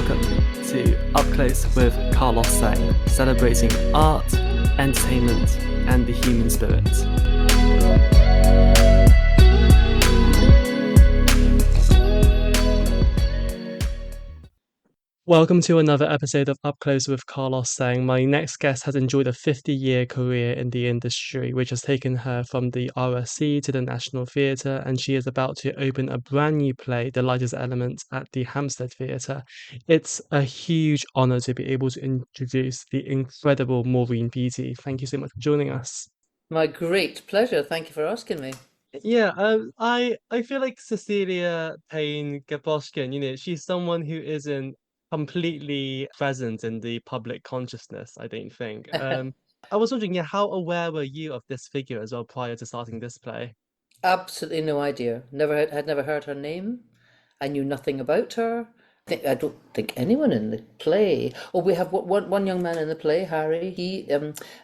welcome to Up Close with Carlos Sang, celebrating art, entertainment, and the human spirit. Welcome to another episode of Up Close with Carlos Sang. My next guest has enjoyed a 50-year career in the industry, which has taken her from the RSC to the National Theatre, and she is about to open a brand new play, The Lightest Element, at the Hampstead Theatre. It's a huge honour to be able to introduce the incredible Maureen Beattie. Thank you so much for joining us. My great pleasure. Thank you for asking me. Yeah, I feel like Cecilia Payne-Gaposchkin, she's someone who isn't completely present in the public consciousness, I don't think. I was wondering, yeah, how aware were you of this figure as well prior to starting this play? Absolutely no idea. Had never heard her name. I knew nothing about her. I don't think anyone in the play. Oh, we have one young man in the play, Harry. He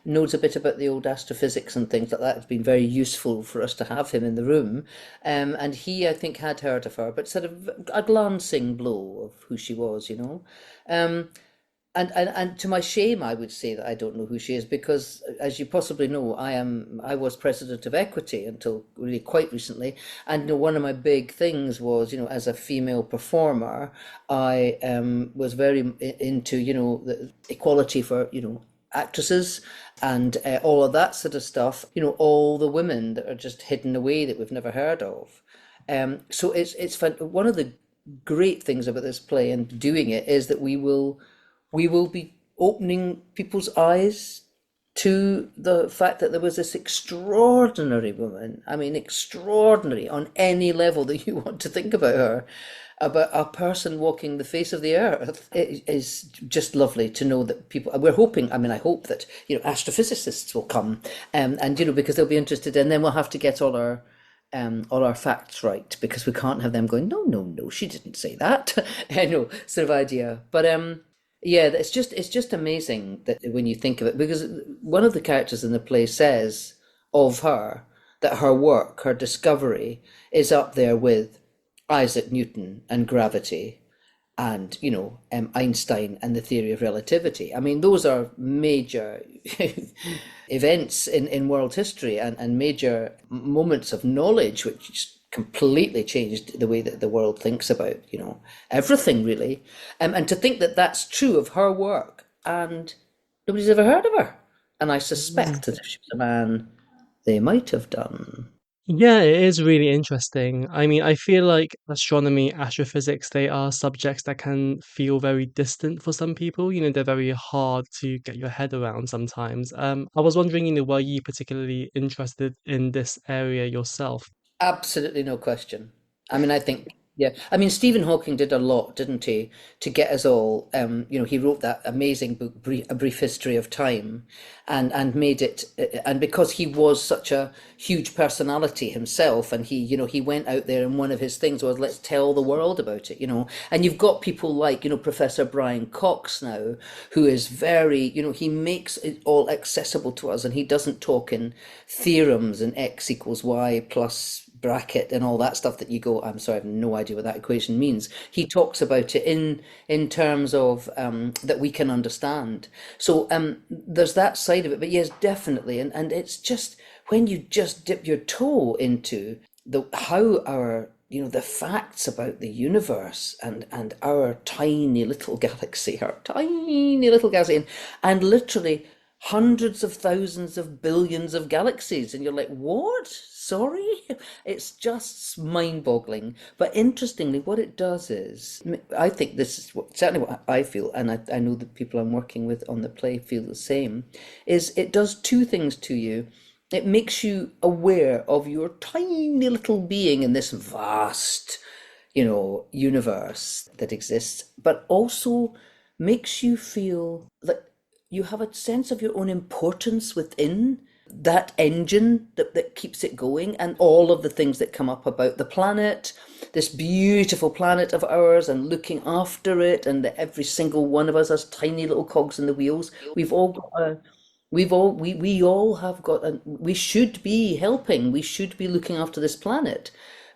knows a bit about the old astrophysics and things like that. It's been very useful for us to have him in the room. And he, I think, had heard of her, but sort of a glancing blow of who she was. Um, and to my shame, I would say that I don't know who she is because, as you possibly know, I was president of Equity until really quite recently, and one of my big things was, as a female performer, I was very into, the equality for, actresses and all of that sort of stuff. All the women that are just hidden away that we've never heard of. So it's fun. One of the great things about this play and doing it is that we will be opening people's eyes to the fact that there was this extraordinary woman. I mean, extraordinary on any level that you want to think about her, about a person walking the face of the earth. It is just lovely to know that people, we're hoping, I hope that, astrophysicists will come, because they'll be interested, and then we'll have to get all our facts right, because we can't have them going, no, no, no, she didn't say that. Sort of idea. But yeah, it's just amazing that when you think of it, because one of the characters in the play says of her that her work, her discovery, is up there with Isaac Newton and gravity, and Einstein and the theory of relativity. I mean, those are major events in world history and major moments of knowledge which completely changed the way that the world thinks about everything, really. And to think that that's true of her work, and nobody's ever heard of her. And I suspect that if she was a man, they might have done. Yeah, it is really interesting. I mean, I feel like astronomy, astrophysics, they are subjects that can feel very distant for some people. They're very hard to get your head around sometimes. I was wondering, were you particularly interested in this area yourself? Absolutely no question. I think, yeah. Stephen Hawking did a lot, didn't he, to get us all. He wrote that amazing book, A Brief History of Time, and made it. And because he was such a huge personality himself, and he went out there, and one of his things was, let's tell the world about it. And you've got people like, Professor Brian Cox now, who is very, he makes it all accessible to us, and he doesn't talk in theorems and X equals Y plus bracket and all that stuff that you go, I'm sorry, I have no idea what that equation means. He talks about it in terms of that we can understand. So there's that side of it. But yes, definitely. And it's just when you just dip your toe into how our the facts about the universe and our tiny little galaxy, and literally hundreds of thousands of billions of galaxies, and you're like, what? Sorry? It's just mind-boggling. But interestingly, what it does is, I think this is certainly what I feel, and I know the people I'm working with on the play feel the same, is it does two things to you. It makes you aware of your tiny little being in this vast, universe that exists, but also makes you feel that you have a sense of your own importance within that engine that keeps it going, and all of the things that come up about the planet, this beautiful planet of ours, and looking after it, and that every single one of us has tiny little cogs in the wheels. We all have got, we should be helping, we should be looking after this planet,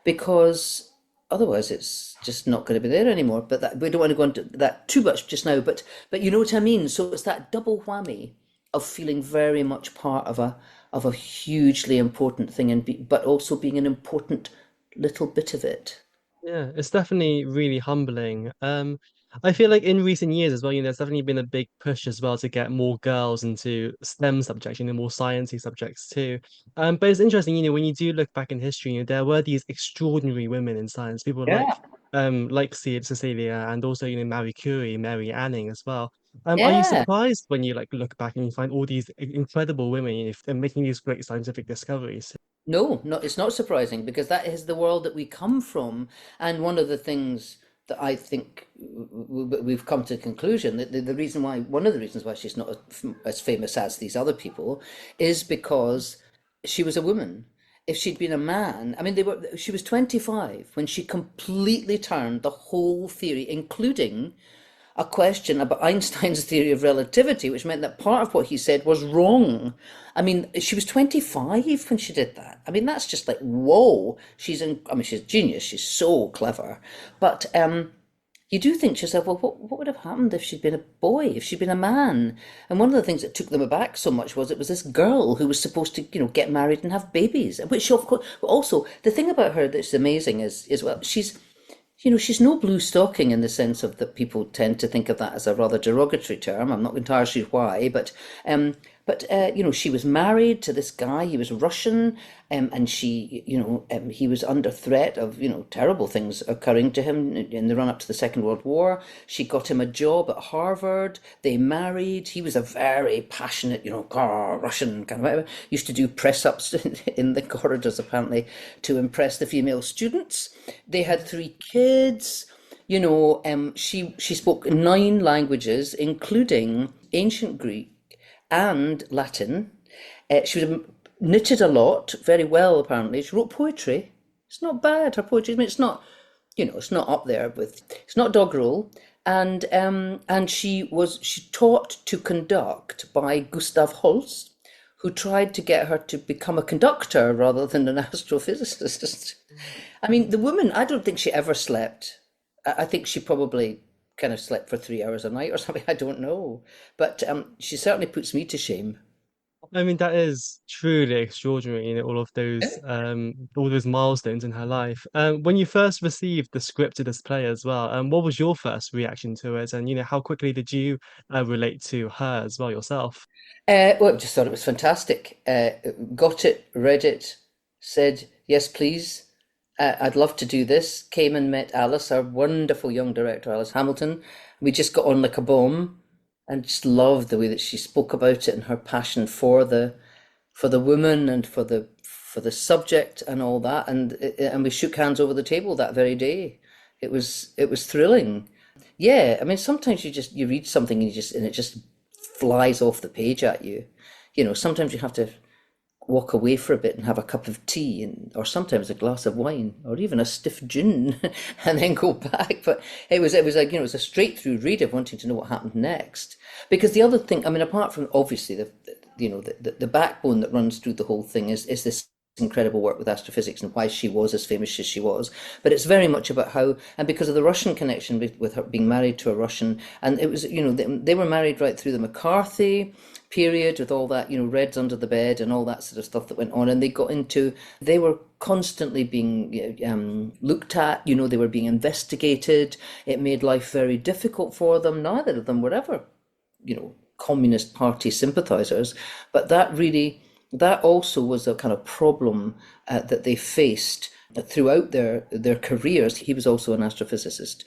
because otherwise it's just not going to be there anymore. But that, we don't want to go into that too much just now. But you know what I mean. So it's that double whammy of feeling very much part of a hugely important thing, but also being an important little bit of it. Yeah, it's definitely really humbling. I feel like in recent years as well, there's definitely been a big push as well to get more girls into STEM subjects, more sciencey subjects too. But it's interesting, when you do look back in history, there were these extraordinary women in science, people Yeah. like Cecilia and also, Marie Curie, Mary Anning as well. Are you Yeah. surprised when you like look back and you find all these incredible women, making these great scientific discoveries? No, it's not surprising because that is the world that we come from. And one of the things that I think we've come to the conclusion that the reason why, one of the reasons why she's not as famous as these other people is because she was a woman. If she'd been a man, I mean, she was 25 when she completely turned the whole theory, including a question about Einstein's theory of relativity, which meant that part of what he said was wrong. I mean, she was 25 when she did that. I mean, that's just like, whoa. I mean, she's a genius. She's so clever. But you do think to yourself, well, what would have happened if she'd been a boy, if she'd been a man? And one of the things that took them aback so much was it was this girl who was supposed to, get married and have babies. Which, of course, but also the thing about her that's amazing is well, she's no blue stocking in the sense of that people tend to think of that as a rather derogatory term. I'm not entirely sure why, but she was married to this guy. He was Russian, and he was under threat of terrible things occurring to him in the run up to the Second World War. She got him a job at Harvard. They married. He was a very passionate, Russian kind of whatever. Used to do press ups in the corridors apparently to impress the female students. They had 3 kids. She spoke 9 languages, including ancient Greek and Latin. She was knitted a lot, very well apparently. She wrote poetry. It's not bad. Her poetry. I mean, it's not, it's not up there with. It's not doggerel. And she taught to conduct by Gustav Holst, who tried to get her to become a conductor rather than an astrophysicist. I mean, the woman. I don't think she ever slept. I think she probably kind of slept for 3 hours a night or something. I don't know, but she certainly puts me to shame. I mean, that is truly extraordinary, all those milestones in her life. When you first received the script of this play as well, what was your first reaction to it? And how quickly did you relate to her as well yourself? Well, I just thought it was fantastic. Got it, read it, said yes, please. I'd love to do this. Came and met Alice, our wonderful young director, Alice Hamilton. We just got on like a bomb, and just loved the way that she spoke about it and her passion for the woman and for the subject and all that. And we shook hands over the table that very day. It was thrilling. Yeah, I mean, sometimes you read something and it just flies off the page at you. Sometimes you have to walk away for a bit and have a cup of tea or sometimes a glass of wine or even a stiff gin and then go back. But it was like, it was a straight through read of wanting to know what happened next. Because the other thing, I mean, apart from obviously the backbone that runs through the whole thing is this incredible work with astrophysics and why she was as famous as she was. But it's very much about how, and because of the Russian connection with her being married to a Russian, and it was, they were married right through the McCarthy period with all that, Reds under the bed and all that sort of stuff that went on. And they were constantly being looked at, they were being investigated. It made life very difficult for them. Neither of them were ever, Communist Party sympathizers, but that also was a kind of problem that they faced throughout their careers. He was also an astrophysicist.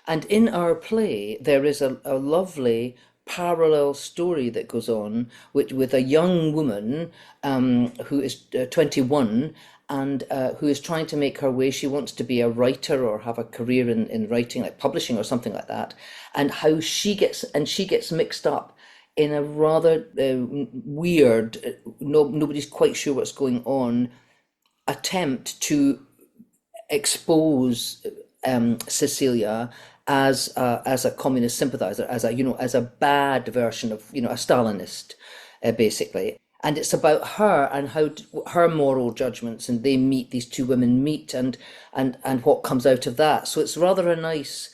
And in our play, there is a lovely parallel story that goes on with a young woman who is 21 and who is trying to make her way. She wants to be a writer or have a career in writing, like publishing or something like that. And how she gets mixed up in a rather weird, nobody's quite sure what's going on, attempt to expose Cecilia as a communist sympathizer, as a bad version of a Stalinist, basically. and it's about her and her moral judgments, and they meet, these two women meet, and what comes out of that. So it's rather a nice,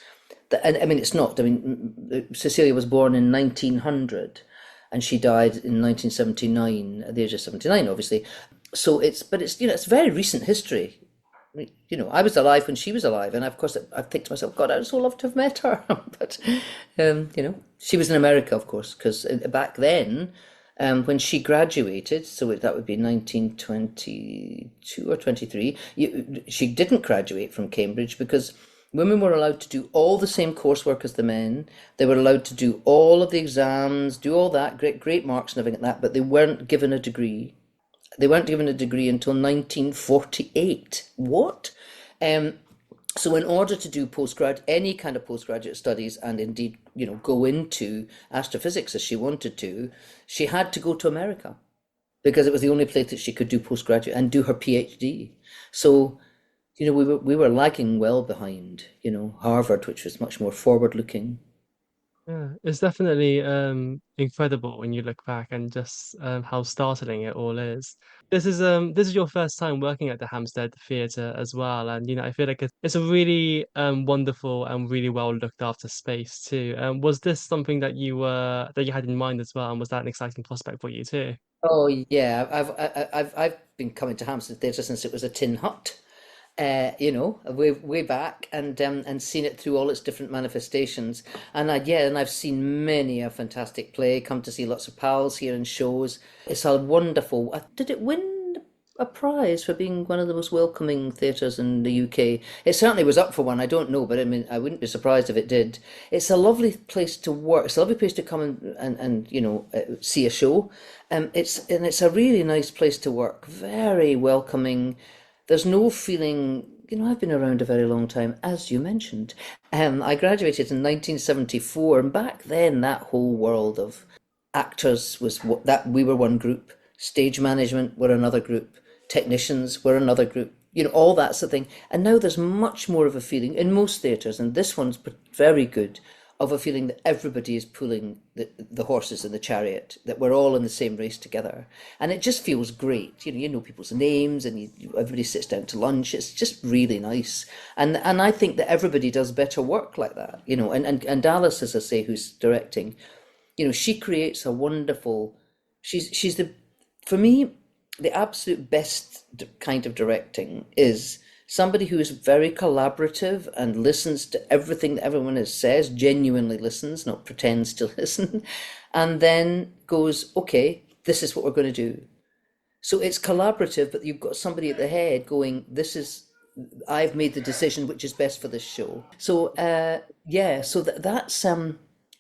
and I mean, it's not, I mean, Cecilia was born in 1900 and she died in 1979 at the age of 79, obviously. So but it's, it's very recent history. I was alive when she was alive, and of course I think to myself, God, I'd so love to have met her. But she was in America, of course, because back then, when she graduated, so that would be 1922 or 23, she didn't graduate from Cambridge because women were allowed to do all the same coursework as the men. They were allowed to do all of the exams, do all that, great marks and everything like that, but they weren't given a degree. They weren't given a degree until 1948. What? So in order to do any kind of postgraduate studies, and indeed, go into astrophysics as she wanted to, she had to go to America because it was the only place that she could do postgraduate and do her PhD. So, we were lagging well behind, Harvard, which was much more forward looking. Yeah, it's definitely incredible when you look back and just how startling it all is. This is your first time working at the Hampstead Theatre as well, and I feel like it's a really wonderful and really well looked after space too. Was this something that you had in mind as well, and was that an exciting prospect for you too? Oh yeah, I've been coming to Hampstead Theatre since it was a tin hut, way back, and seen it through all its different manifestations. And I've seen many a fantastic play. Come to see lots of pals here in shows. It's a wonderful. Did it win a prize for being one of the most welcoming theatres in the UK? It certainly was up for one. I don't know, but I mean, I wouldn't be surprised if it did. It's a lovely place to work. It's a lovely place to come and see a show. It's a really nice place to work. Very welcoming. There's no feeling, I've been around a very long time, as you mentioned. I graduated in 1974, and back then that whole world of actors was that we were one group, stage management were another group, technicians were another group, all that sort of thing. And now there's much more of a feeling in most theatres, and this one's very good, of a feeling that everybody is pulling the horses in the chariot, that we're all in the same race together. And it just feels great. You know people's names, and everybody sits down to lunch. It's just really nice. And I think that everybody does better work like that, and Alice, as I say, who's directing, she creates a wonderful, she's for me, the absolute best kind of directing is somebody who is very collaborative and listens to everything that everyone says, genuinely listens, not pretends to listen, and then goes, okay, this is what we're going to do. So it's collaborative, but you've got somebody at the head going, I've made the decision which is best for this show. So yeah, so that's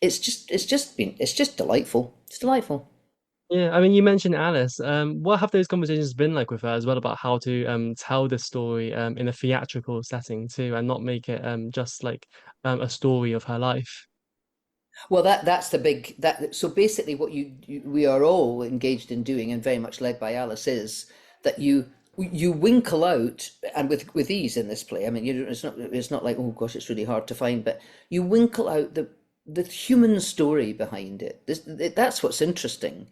it's just delightful. It's delightful. Yeah, I mean, you mentioned Alice. What have those conversations been like with her as well about how to tell the story in a theatrical setting too, and not make it just like a story of her life? Well, that's the big that. So basically, what we are all engaged in doing, and very much led by Alice, is that you winkle out, and with ease in this play. I mean, it's not like, oh gosh, it's really hard to find, but you winkle out the human story behind it. That's what's interesting.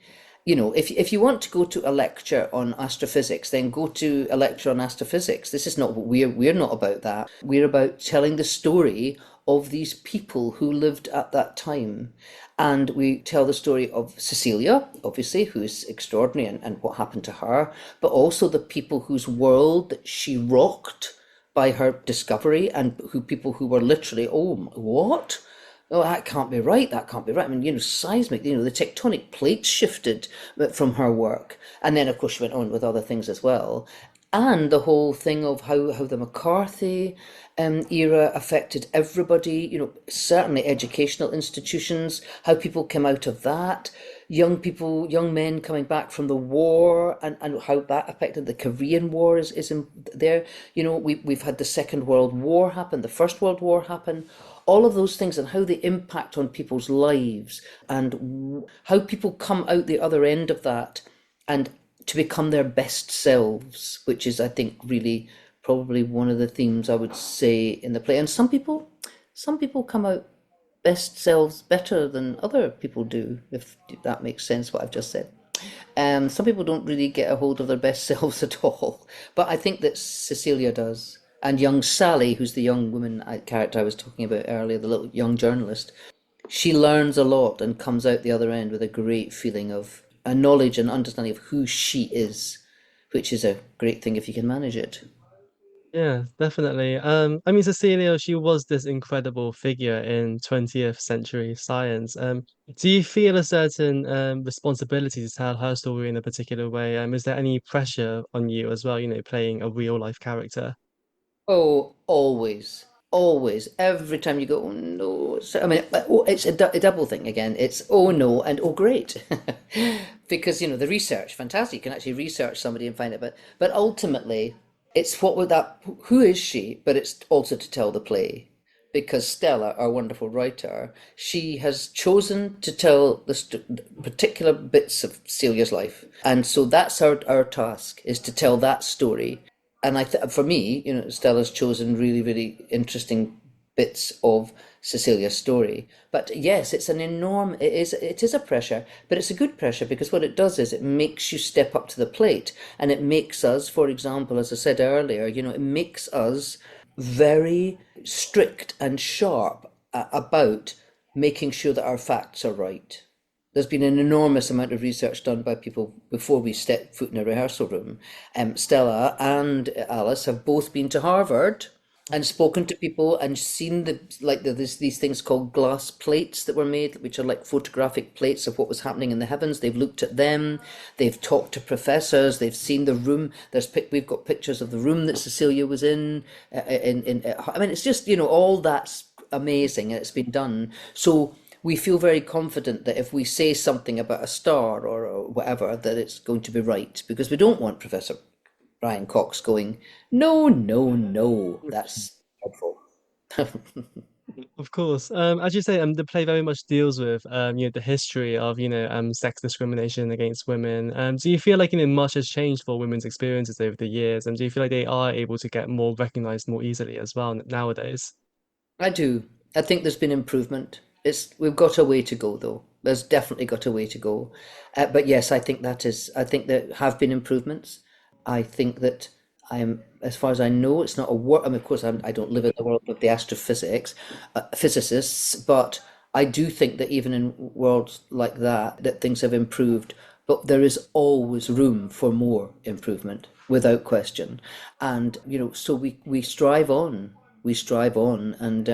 If you want to go to a lecture on astrophysics, then go to a lecture on astrophysics. This is not what we're not about that. We're about telling the story of these people who lived at that time. And we tell the story of Cecilia, obviously, who is extraordinary, and what happened to her, but also the people whose world that she rocked by her discovery, and people who were literally, oh, what? Oh, that can't be right. That can't be right. I mean, seismic, the tectonic plates shifted from her work. And then, of course, she went on with other things as well. And the whole thing of how the McCarthy era affected everybody, certainly educational institutions, how people came out of that, young people, young men coming back from the war, and how that affected the Korean War is in there. We've had the Second World War happen, the First World War happen, all of those things, and how they impact on people's lives, and how people come out the other end of that and to become their best selves, which is, I think, really probably one of the themes I would say in the play. And some people come out best selves better than other people do, if that makes sense, what I've just said. Some people don't really get a hold of their best selves at all, but I think that Cecilia does. And young Sally, who's the young woman character I was talking about earlier, the little young journalist, she learns a lot and comes out the other end with a great feeling of a knowledge and understanding of who she is, which is a great thing if you can manage it. Yeah, definitely. I mean, Cecilia, she was this incredible figure in 20th century science. Do you feel a certain responsibility to tell her story in a particular way? Is there any pressure on you as well, playing a real life character? Oh, always, always. Every time you go, oh no. So, I mean, oh, it's a double thing again. It's oh no and oh great, because the research, fantastic. You can actually research somebody and find it, but ultimately, it's what would that? Who is she? But it's also to tell the play, because Stella, our wonderful writer, she has chosen to tell the particular bits of Celia's life, and so that's our task is to tell that story. And for me, Stella's chosen really, really interesting bits of Cecilia's story. But yes, it is a pressure, but it's a good pressure because what it does is it makes you step up to the plate, and it makes us, for example, as I said earlier, it makes us very strict and sharp about making sure that our facts are right. There's been an enormous amount of research done by people before we step foot in a rehearsal room. Stella and Alice have both been to Harvard and spoken to people and seen there's these things called glass plates that were made, which are like photographic plates of what was happening in the heavens. They've looked at them. They've talked to professors. They've seen the room. We've got pictures of the room that Cecilia was in. I mean, it's just all that's amazing, and it's been done. So we feel very confident that if we say something about a star or whatever, that it's going to be right, because we don't want Professor Brian Cox going, no, no, no, that's helpful. Of course. As you say, the play very much deals with the history of sex discrimination against women. Do you feel like much has changed for women's experiences over the years? And do you feel like they are able to get more recognized more easily as well nowadays? I do. I think there's been improvement. We've got a way to go though. There's definitely got a way to go. But yes, I think there have been improvements. I think that as far as I know, it's not a work. I mean, of course, I don't live in the world of the astrophysics, physicists, but I do think that even in worlds like that things have improved. But there is always room for more improvement, without question. And so we strive on. We strive on, and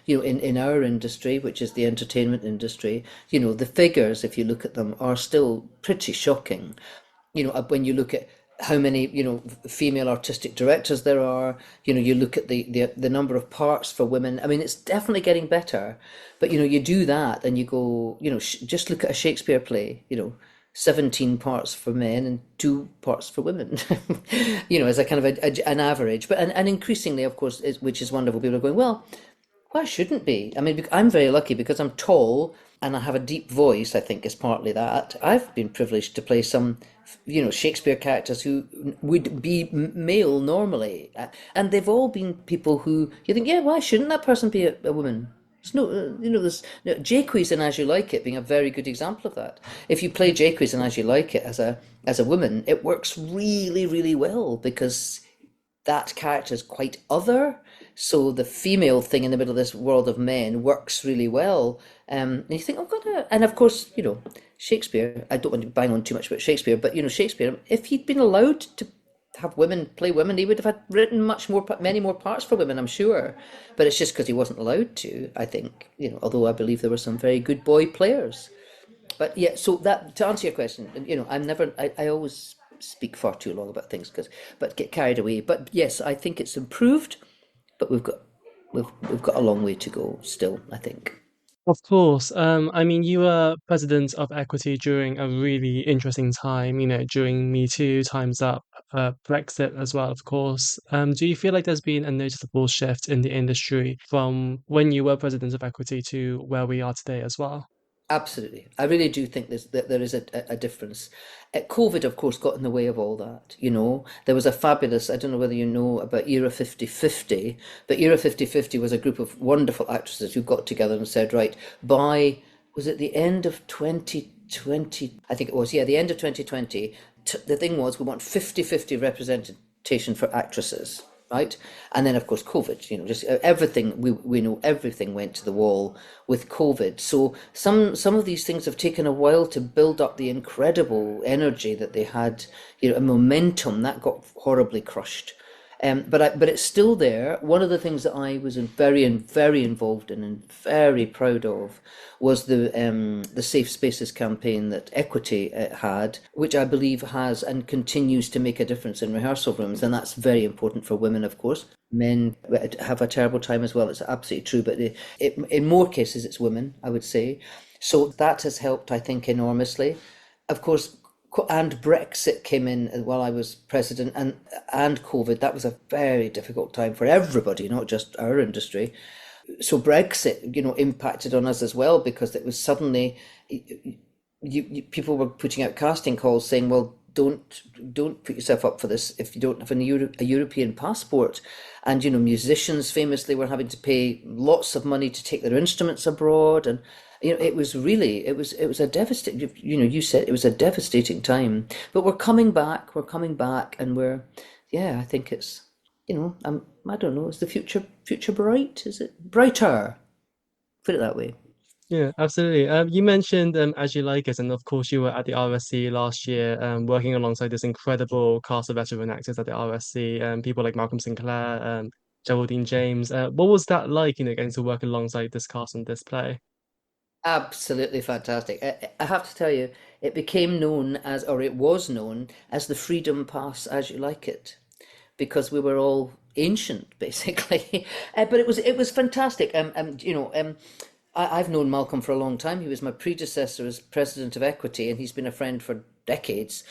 in our industry, which is the entertainment industry, the figures, if you look at them, are still pretty shocking. When you look at how many female artistic directors there are, you look at the number of parts for women. I mean, it's definitely getting better, but you do that and you go, just look at a Shakespeare play, 17 parts for men and 2 parts for women, as a kind of an average. But and increasingly, of course, which is wonderful, people are going, well, why shouldn't be? I mean, I'm very lucky because I'm tall and I have a deep voice, I think is partly that. I've been privileged to play some, Shakespeare characters who would be male normally. And they've all been people who you think, yeah, why shouldn't that person be a woman? There's no, there's Jaques and As You Like It being a very good example of that. If you play Jaques and As You Like It as a woman, it works really, really well because that character is quite other. So the female thing in the middle of this world of men works really well. And you think, oh God, and of course, Shakespeare. I don't want to bang on too much about Shakespeare, but Shakespeare, if he'd been allowed to have women play women, he would have had written many more parts for women, I'm sure. But it's just because he wasn't allowed to, I think. Although I believe there were some very good boy players. But yeah, so that to answer your question, I always speak far too long about things but get carried away. But yes, I think it's improved, but we've got a long way to go still, I think. Of course. I mean, you were president of Equity during a really interesting time, during Me Too, Time's Up, Brexit as well, of course. Do you feel like there's been a noticeable shift in the industry from when you were president of Equity to where we are today as well? Absolutely. I really do think that there is a difference. COVID, of course, got in the way of all that. There was a fabulous, I don't know whether you know about Era 50/50, but Era 50/50 was a group of wonderful actresses who got together and said, right, by, was it the end of 20 20, I think it was, yeah, the end of 2020, the thing was we want 50-50 representation for actresses, right? And then of course COVID, just everything, we know everything went to the wall with COVID. So some of these things have taken a while to build up the incredible energy that they had, a momentum that got horribly crushed. But it's still there. One of the things that I was very involved in and very proud of was the Safe Spaces campaign that Equity had, which I believe has and continues to make a difference in rehearsal rooms, and that's very important for women, of course. Men have a terrible time as well. It's absolutely true, but in more cases, it's women, I would say. So that has helped, I think, enormously. Of course, and Brexit came in while I was president, and COVID. That was a very difficult time for everybody, not just our industry. So Brexit, impacted on us as well, because it was suddenly people were putting out casting calls saying, well, don't put yourself up for this if you don't have a European passport. And musicians famously were having to pay lots of money to take their instruments abroad, and it was a devastating, you said it was a devastating time, but we're coming back, and I think it's, I don't know, is the future bright? Is it brighter? Put it that way. Yeah, absolutely. You mentioned As You Like It, and of course you were at the RSC last year, working alongside this incredible cast of veteran actors at the RSC, people like Malcolm Sinclair, Geraldine James. What was that like, getting to work alongside this cast in this play? Absolutely fantastic. I have to tell you, it was known as the Freedom Pass As You Like It, because we were all ancient, basically. But it was fantastic. I've known Malcolm for a long time. He was my predecessor as president of Equity, and he's been a friend for decades.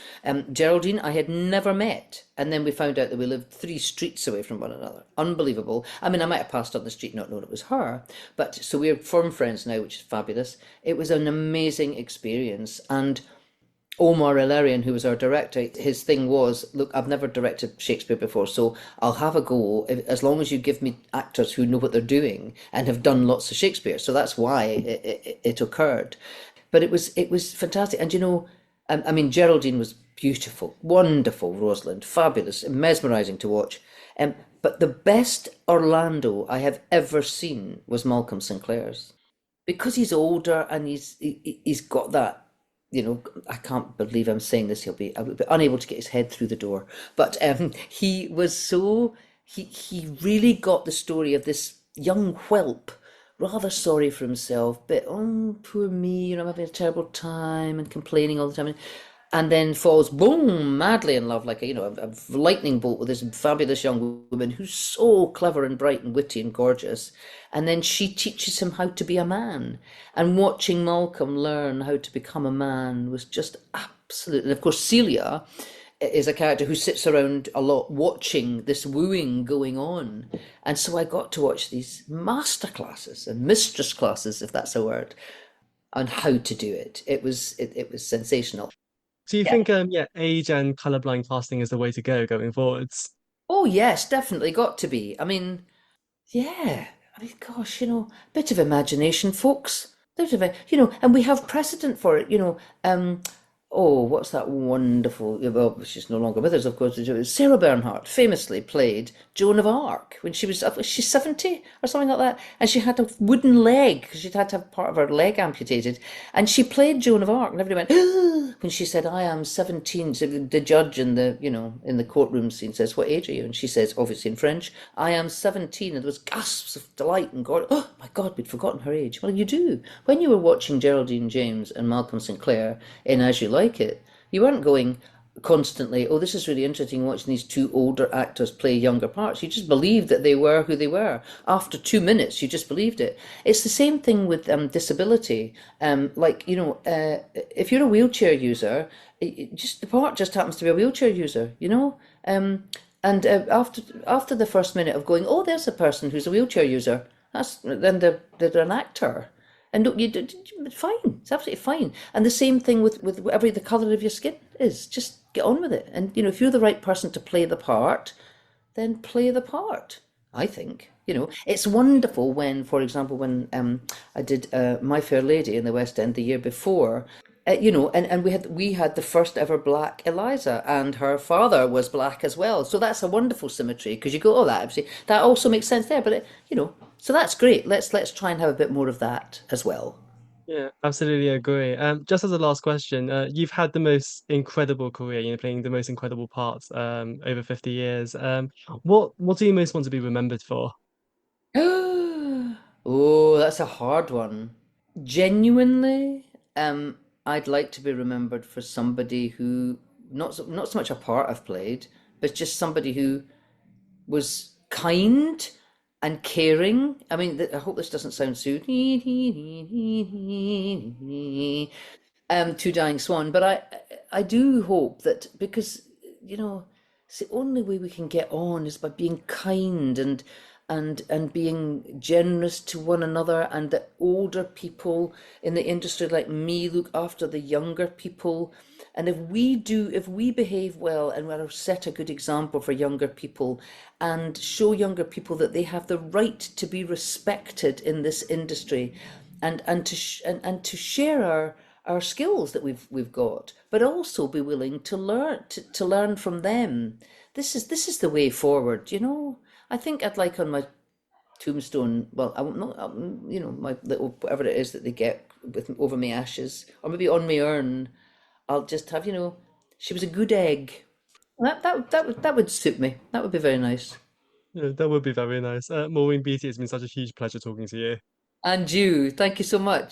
Geraldine, I had never met, and then we found out that we lived 3 streets away from one another. Unbelievable. I mean, I might have passed on the street, not known it was her, but so we're firm friends now, which is fabulous. It was an amazing experience, and Omar Ilarian, who was our director, his thing was, look, I've never directed Shakespeare before, so I'll have a go as long as you give me actors who know what they're doing and have done lots of Shakespeare. So that's why it occurred. But it was fantastic. And I mean, Geraldine was beautiful, wonderful, Rosalind, fabulous, mesmerising to watch. But the best Orlando I have ever seen was Malcolm Sinclair's, because he's older and he's got that. I can't believe I'm saying this. I will be unable to get his head through the door. But he was he really got the story of this young whelp, rather sorry for himself, but oh, poor me, I'm having a terrible time and complaining all the time. And then falls boom madly in love, like a lightning bolt with this fabulous young woman who's so clever and bright and witty and gorgeous. And then she teaches him how to be a man. And watching Malcolm learn how to become a man was just absolute. And of course, Celia is a character who sits around a lot watching this wooing going on. And so I got to watch these master classes and mistress classes, if that's a word, on how to do it. It was sensational. Do you Yeah. think, age and colorblind casting is the way to go going forwards? Oh yes, definitely got to be. I mean, yeah. I mean, gosh, bit of imagination, folks. There's and we have precedent for it. Oh, what's that wonderful? Well, she's no longer with us, of course. Sarah Bernhardt famously played Joan of Arc when she's 70 or something like that, and she had a wooden leg because she'd had to have part of her leg amputated, and she played Joan of Arc, and everybody went when she said, "I am 17." So the judge in the courtroom scene says, "What age are you?" And she says, obviously in French, "I am 17," and there was gasps of delight and God, oh my God, we'd forgotten her age. Well, you do when you were watching Geraldine James and Malcolm Sinclair in As You Like It. You weren't going constantly, oh, this is really interesting watching these two older actors play younger parts. You just believed that they were who they were. After 2 minutes, you just believed it. It's the same thing with disability. If you're a wheelchair user, the part just happens to be a wheelchair user, and after the first minute of going, oh, there's a person who's a wheelchair user, then they're an actor. And fine, it's absolutely fine. And the same thing with whatever the colour of your skin is. Just get on with it. And if you're the right person to play the part, then play the part. I think. It's wonderful when, for example, when I did My Fair Lady in the West End the year before, and we had the first ever black Eliza, and her father was black as well. So that's a wonderful symmetry because you go, oh, that also makes sense there. But so that's great. Let's try and have a bit more of that as well. Yeah, absolutely agree. Just as a last question, you've had the most incredible career, playing the most incredible parts over 50 years. What do you most want to be remembered for? Oh, that's a hard one. Genuinely, I'd like to be remembered for somebody who not so much a part I've played, but just somebody who was kind and caring. I mean, I hope this doesn't sound so to Dying Swan, but I do hope that because you know it's the only way we can get on is by being kind and being generous to one another, and that older people in the industry like me look after the younger people. And if we behave well and we'll set a good example for younger people and show younger people that they have the right to be respected in this industry, and to share our skills that we've got, but also be willing to learn from them. This is the way forward. I think I'd like on my tombstone, well, I won't know, my little whatever it is that they get with over my ashes, or maybe on my urn, I'll just have, she was a good egg. That would suit me. That would be very nice. Yeah, that would be very nice. Maureen Beattie, it's been such a huge pleasure talking to you. And you, thank you so much.